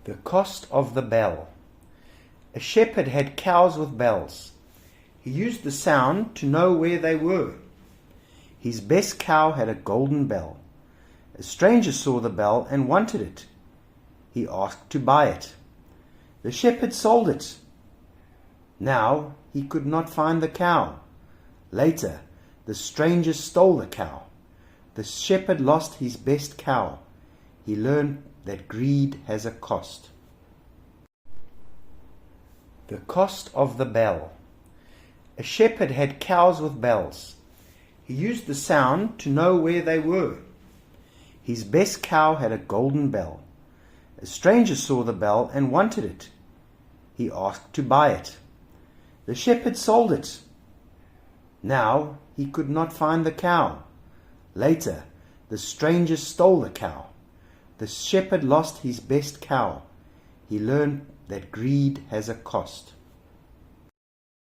The cost of the bell. A shepherd had cows with bells. He used the sound to know where they were. His best cow had a golden bell. A stranger saw the bell and wanted it. He asked to buy it. The shepherd sold it. Now he could not find the cow. Later, the stranger stole the cow. The shepherd lost his best cow. He learned that greed has a cost. The cost of the bell. A shepherd had cows with bells. He used the sound to know where they were. His best cow had a golden bell. A stranger saw the bell and wanted it. He asked to buy it. The shepherd sold it. Now he could not find the cow. Later, the stranger stole the cow. The shepherd lost his best cow. He learned that greed has a cost.